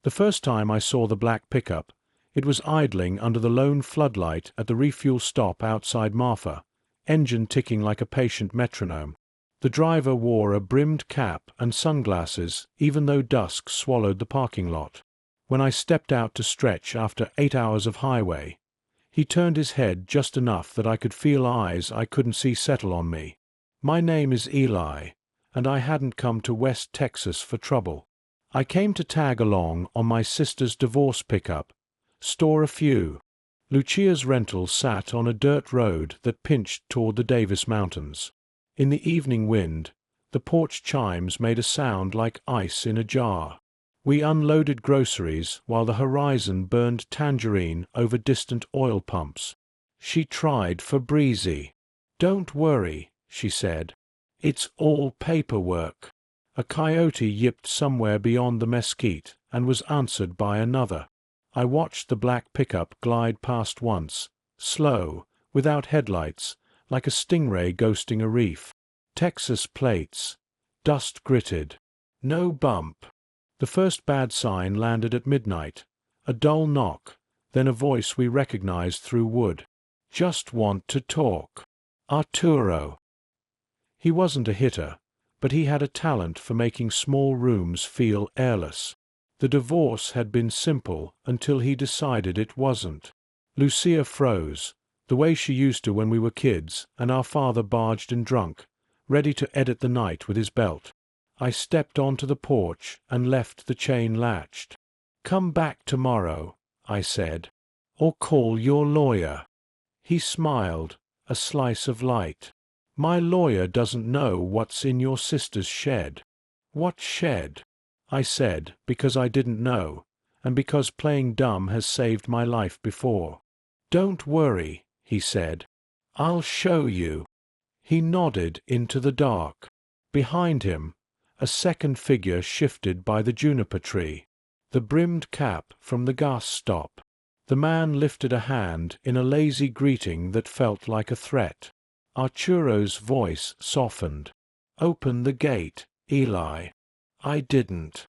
The first time I saw the black pickup, it was idling under the lone floodlight at the refuel stop outside Marfa, engine ticking like a patient metronome. The driver wore a brimmed cap and sunglasses even though dusk swallowed the parking lot. When I stepped out to stretch after 8 hours of highway, he turned his head just enough that I could feel eyes I couldn't see settle on me. My name is Eli, and I hadn't come to West Texas for trouble. I came to tag along on my sister's divorce pickup, store a few. Lucia's rental sat on a dirt road that pinched toward the Davis Mountains. In the evening wind, the porch chimes made a sound like ice in a jar. We unloaded groceries while the horizon burned tangerine over distant oil pumps. She tried for breezy. "Don't worry," she said. "It's all paperwork." A coyote yipped somewhere beyond the mesquite and was answered by another. I watched the black pickup glide past once, slow, without headlights, like a stingray ghosting a reef. Texas plates, dust gritted. No bump. The first bad sign landed at midnight. A dull knock, then a voice we recognized through wood. "Just want to talk. Arturo." He wasn't a hitter, but he had a talent for making small rooms feel airless. The divorce had been simple until he decided it wasn't. Lucia froze, the way she used to when we were kids and our father barged in drunk, ready to edit the night with his belt. I stepped onto the porch and left the chain latched. "Come back tomorrow," I said, "or call your lawyer." He smiled, a slice of light. "My lawyer doesn't know what's in your sister's shed." "What shed?" I said, because I didn't know, and because playing dumb has saved my life before. "Don't worry," he said. "I'll show you." He nodded into the dark. Behind him, a second figure shifted by the juniper tree. The brimmed cap from the gas stop. The man lifted a hand in a lazy greeting that felt like a threat. Arturo's voice softened. "Open the gate, Eli." I didn't.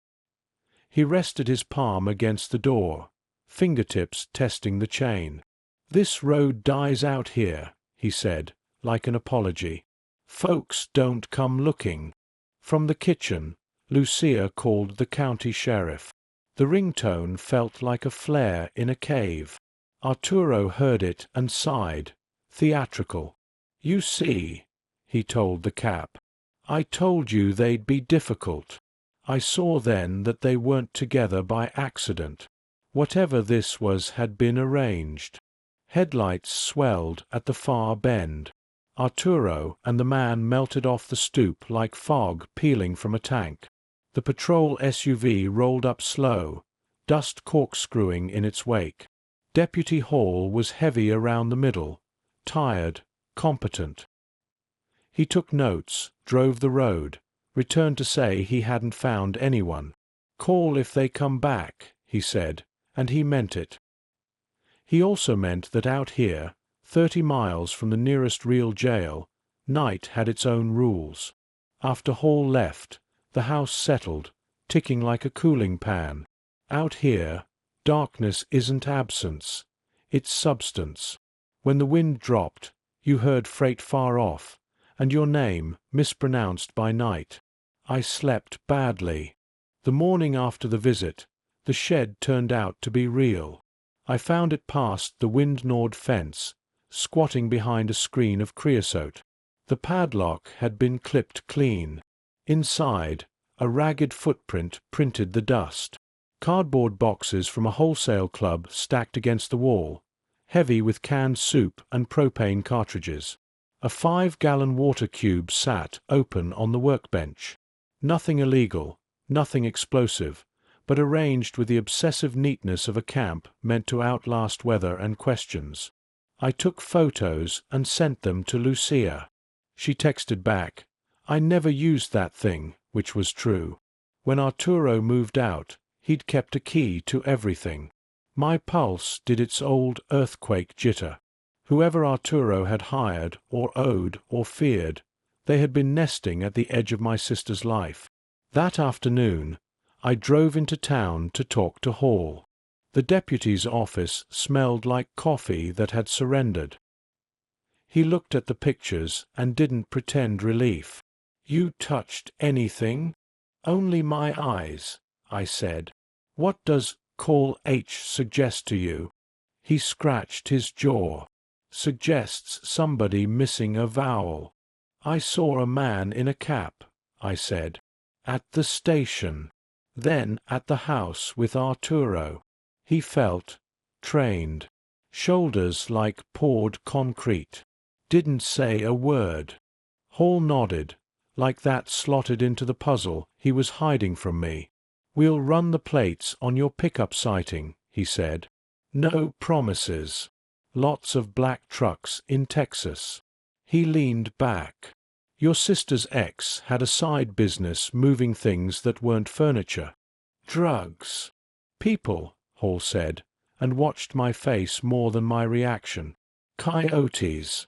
He rested his palm against the door, fingertips testing the chain. "This road dies out here," he said, like an apology. "Folks don't come looking." From the kitchen, Lucia called the county sheriff. The ringtone felt like a flare in a cave. Arturo heard it and sighed, theatrical. "You see," he told the cap, "I told you they'd be difficult. I saw then that they weren't together by accident. Whatever this was had been arranged." Headlights swelled at the far bend. Arturo and the man melted off the stoop like fog peeling from a tank. The patrol SUV rolled up slow, dust corkscrewing in its wake. Deputy Hall was heavy around the middle, tired, competent. He took notes, drove the road, returned to say he hadn't found anyone. "Call if they come back," he said, and he meant it. He also meant that out here, 30 miles from the nearest real jail, night had its own rules. After Hall left, the house settled, ticking like a cooling pan. Out here, darkness isn't absence, it's substance. When the wind dropped, you heard freight far off, and your name mispronounced by night. I slept badly. The morning after the visit, the shed turned out to be real. I found it past the wind-gnawed fence, squatting behind a screen of creosote. The padlock had been clipped clean. Inside, a ragged footprint printed the dust. Cardboard boxes from a wholesale club stacked against the wall, heavy with canned soup and propane cartridges. A 5-gallon water cube sat open on the workbench. Nothing illegal, nothing explosive, but arranged with the obsessive neatness of a camp meant to outlast weather and questions. I took photos and sent them to Lucia. She texted back, "I never used that thing," which was true. When Arturo moved out, he'd kept a key to everything. My pulse did its old earthquake jitter. Whoever Arturo had hired or owed or feared, they had been nesting at the edge of my sister's life. That afternoon, I drove into town to talk to Hall. The deputy's office smelled like coffee that had surrendered. He looked at the pictures and didn't pretend relief. "You touched anything?" "Only my eyes," I said. "What does call H suggest to you?" He scratched his jaw. "Suggests somebody missing a vowel." "I saw a man in a cap," I said. "At the station. Then at the house with Arturo." He felt trained. Shoulders like poured concrete. Didn't say a word. Hall nodded, like that slotted into the puzzle he was hiding from me. "We'll run the plates on your pickup sighting," he said. "No promises. Lots of black trucks in Texas." He leaned back. "Your sister's ex had a side business moving things that weren't furniture." "Drugs." "People," Hall said, and watched my face more than my reaction. "Coyotes."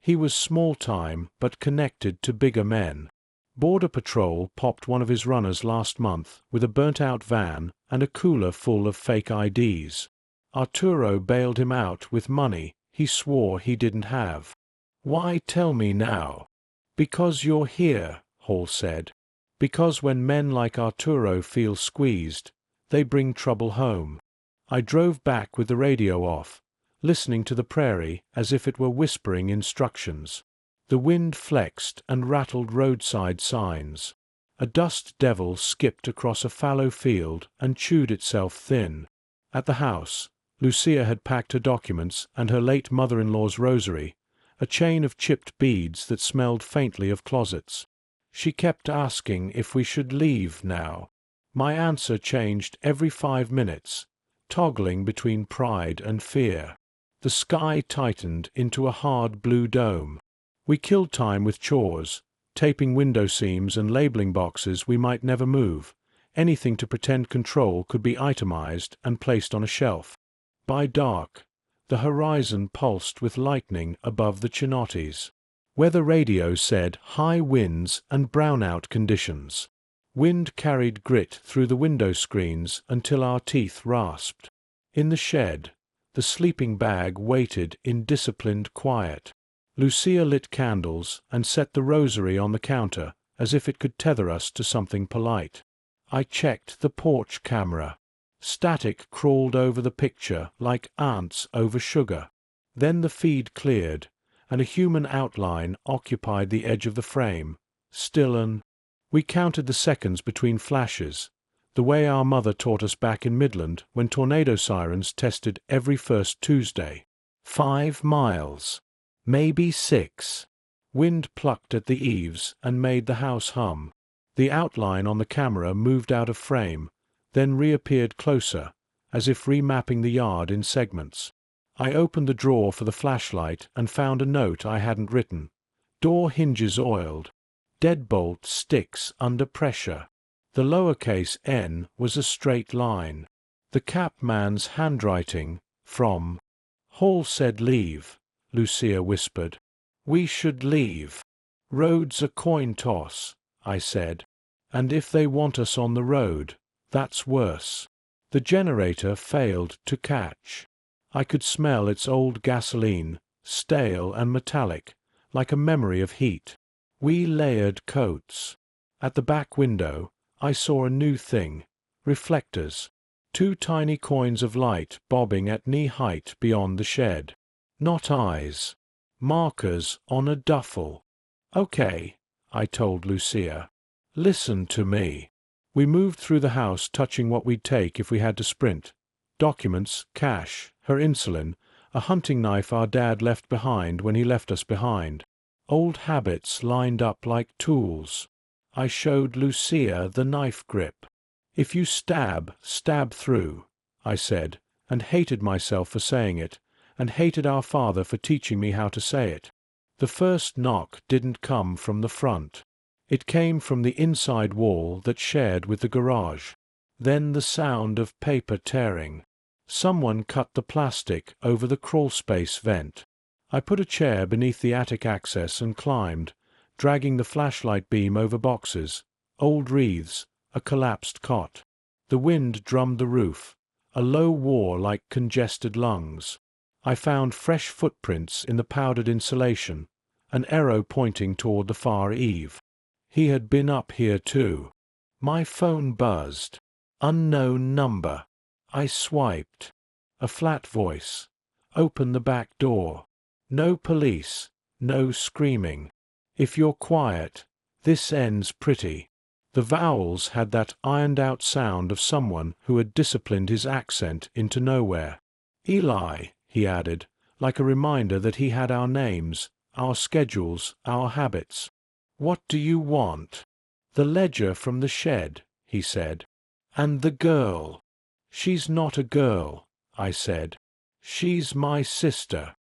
He was small-time but connected to bigger men. Border Patrol popped one of his runners last month with a burnt-out van and a cooler full of fake IDs. Arturo bailed him out with money he swore he didn't have. "Why tell me now?" "Because you're here," Hall said. "Because when men like Arturo feel squeezed, they bring trouble home." I drove back with the radio off, listening to the prairie as if it were whispering instructions. The wind flexed and rattled roadside signs. A dust devil skipped across a fallow field and chewed itself thin. At the house, Lucia had packed her documents and her late mother-in-law's rosary, a chain of chipped beads that smelled faintly of closets. She kept asking if we should leave now. My answer changed every 5 minutes, toggling between pride and fear. The sky tightened into a hard blue dome. We killed time with chores, taping window seams and labeling boxes we might never move. Anything to pretend control could be itemized and placed on a shelf. By dark, the horizon pulsed with lightning above the Chinottis. Weather radio said high winds and brownout conditions. Wind carried grit through the window screens until our teeth rasped. In the shed, the sleeping bag waited in disciplined quiet. Lucia lit candles and set the rosary on the counter as if it could tether us to something polite. I checked the porch camera. Static crawled over the picture like ants over sugar. Then the feed cleared, and a human outline occupied the edge of the frame, still and... We counted the seconds between flashes, the way our mother taught us back in Midland when tornado sirens tested every first Tuesday. 5 miles. Maybe 6. Wind plucked at the eaves and made the house hum. The outline on the camera moved out of frame, then reappeared closer, as if remapping the yard in segments. I opened the drawer for the flashlight and found a note I hadn't written. "Door hinges oiled. Deadbolt sticks under pressure." The lowercase n was a straight line. The capman's handwriting, from... "Hall said leave," Lucia whispered. "We should leave." "Road's a coin toss," I said. "And if they want us on the road, that's worse." The generator failed to catch. I could smell its old gasoline, stale and metallic, like a memory of heat. We layered coats. At the back window, I saw a new thing: reflectors. 2 tiny coins of light bobbing at knee-height beyond the shed. Not eyes. Markers on a duffel. "Okay," I told Lucia. "Listen to me." We moved through the house touching what we'd take if we had to sprint. Documents, cash, her insulin, a hunting knife our dad left behind when he left us behind. Old habits lined up like tools. I showed Lucia the knife grip. "If you stab, stab through," I said, and hated myself for saying it, and hated our father for teaching me how to say it. The first knock didn't come from the front. It came from the inside wall that shared with the garage. Then the sound of paper tearing. Someone cut the plastic over the crawlspace vent. I put a chair beneath the attic access and climbed, dragging the flashlight beam over boxes, old wreaths, a collapsed cot. The wind drummed the roof, a low war like congested lungs. I found fresh footprints in the powdered insulation, an arrow pointing toward the far eave. He had been up here too. My phone buzzed. Unknown number. I swiped. A flat voice. Open the back door. No police, no screaming. If you're quiet, this ends pretty. The vowels had that ironed-out sound of someone who had disciplined his accent into nowhere. Eli, he added, like a reminder that he had our names, our schedules, our habits. What do you want? The ledger from the shed, he said. And the girl. She's not a girl, I said. She's my sister.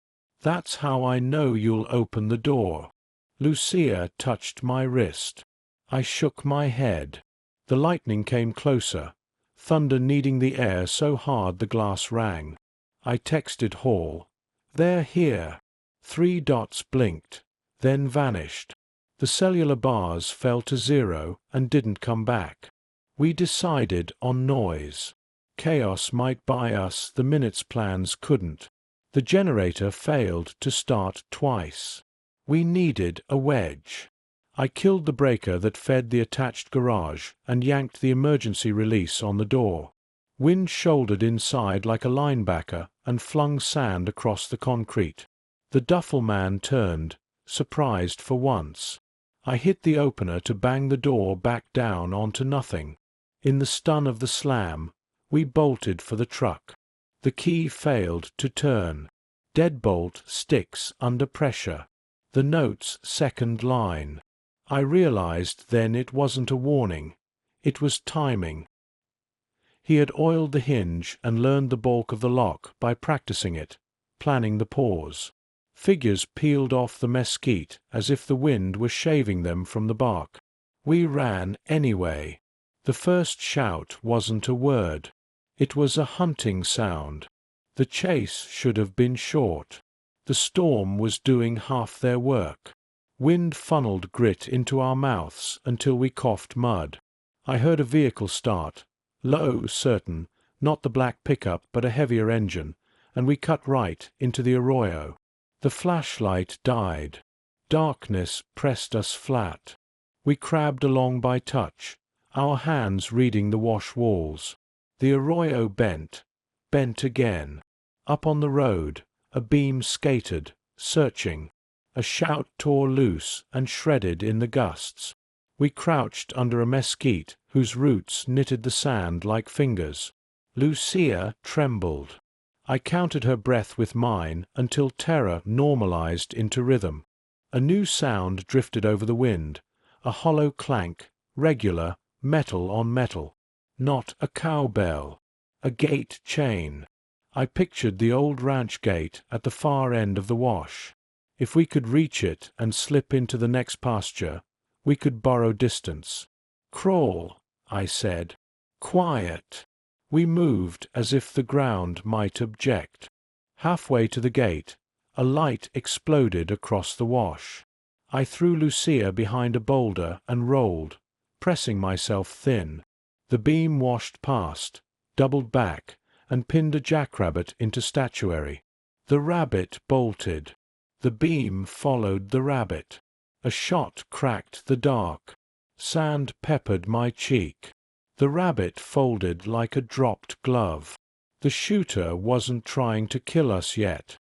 That's how I know you'll open the door. Lucia touched my wrist. I shook my head. The lightning came closer, thunder kneading the air so hard the glass rang. I texted Hall. They're here. 3 dots blinked, then vanished. The cellular bars fell to 0 and didn't come back. We decided on noise. Chaos might buy us the minutes plans couldn't. The generator failed to start twice. We needed a wedge. I killed the breaker that fed the attached garage and yanked the emergency release on the door. Wind shouldered inside like a linebacker and flung sand across the concrete. The duffel man turned, surprised for once. I hit the opener to bang the door back down onto nothing. In the stun of the slam, we bolted for the truck. The key failed to turn. Deadbolt sticks under pressure. The note's second line. I realized then it wasn't a warning. It was timing. He had oiled the hinge and learned the bulk of the lock by practicing it, planning the pause. Figures peeled off the mesquite as if the wind were shaving them from the bark. We ran anyway. The first shout wasn't a word. It was a hunting sound. The chase should have been short. The storm was doing half their work. Wind funneled grit into our mouths until we coughed mud. I heard a vehicle start, low, certain, not the black pickup but a heavier engine, and we cut right into the arroyo. The flashlight died. Darkness pressed us flat. We crabbed along by touch, our hands reading the wash walls. The arroyo bent again. Up on the road, a beam skated, searching. A shout tore loose and shredded in the gusts. We crouched under a mesquite whose roots knitted the sand like fingers. Lucia trembled. I counted her breath with mine until terror normalized into rhythm. A new sound drifted over the wind, a hollow clank, regular, metal on metal. Not a cowbell. A gate chain. I pictured the old ranch gate at the far end of the wash. If we could reach it and slip into the next pasture, we could borrow distance. Crawl, I said. Quiet. We moved as if the ground might object. Halfway to the gate, a light exploded across the wash. I threw Lucia behind a boulder and rolled, pressing myself thin. The beam washed past, doubled back, and pinned a jackrabbit into statuary. The rabbit bolted. The beam followed the rabbit. A shot cracked the dark. Sand peppered my cheek. The rabbit folded like a dropped glove. The shooter wasn't trying to kill us yet.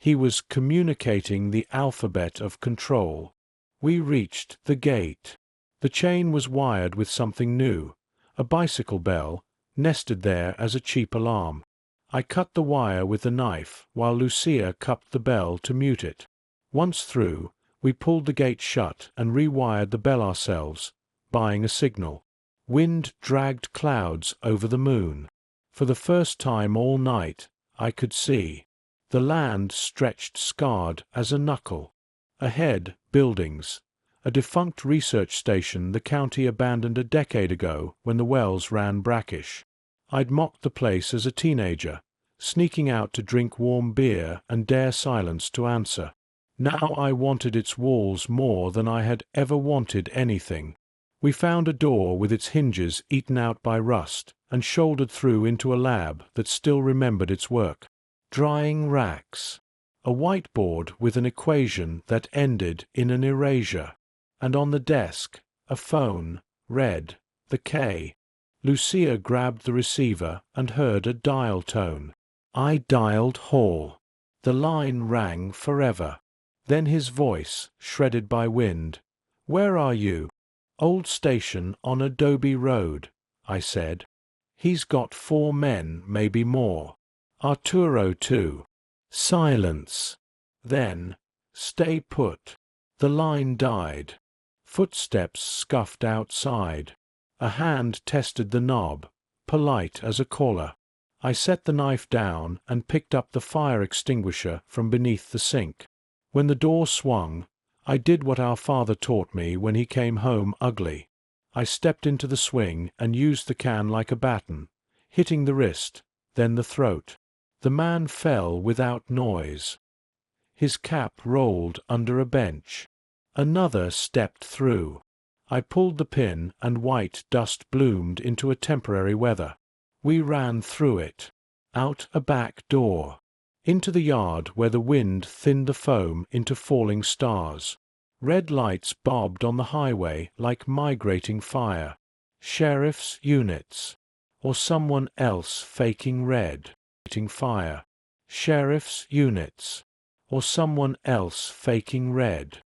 He was communicating the alphabet of control. We reached the gate. The chain was wired with something new, a bicycle bell, nested there as a cheap alarm. I cut the wire with the knife while Lucia cupped the bell to mute it. Once through, we pulled the gate shut and rewired the bell ourselves, buying a signal. Wind dragged clouds over the moon. For the first time all night, I could see. The land stretched scarred as a knuckle. Ahead, buildings. A defunct research station the county abandoned a decade ago when the wells ran brackish. I'd mocked the place as a teenager, sneaking out to drink warm beer and dare silence to answer. Now I wanted its walls more than I had ever wanted anything. We found a door with its hinges eaten out by rust and shouldered through into a lab that still remembered its work. Drying racks. A whiteboard with an equation that ended in an erasure. And on the desk, a phone, red, the K. Lucia grabbed the receiver and heard a dial tone. I dialed Hall. The line rang forever. Then his voice, shredded by wind. "Where are you?" "Old station on Adobe Road," I said. "He's got 4 men, maybe more. Arturo too." Silence. Then, "Stay put." The line died. Footsteps scuffed outside. A hand tested the knob, polite as a caller. I set the knife down and picked up the fire extinguisher from beneath the sink. When the door swung, I did what our father taught me when he came home ugly. I stepped into the swing and used the can like a baton, hitting the wrist, then the throat. The man fell without noise. His cap rolled under a bench. Another stepped through. I pulled the pin and white dust bloomed into a temporary weather. We ran through it. Out a back door. Into the yard where the wind thinned the foam into falling stars. Red lights bobbed on the highway like migrating fire. Sheriff's units. Or someone else faking red. Fire. Sheriff's units. Or someone else faking red.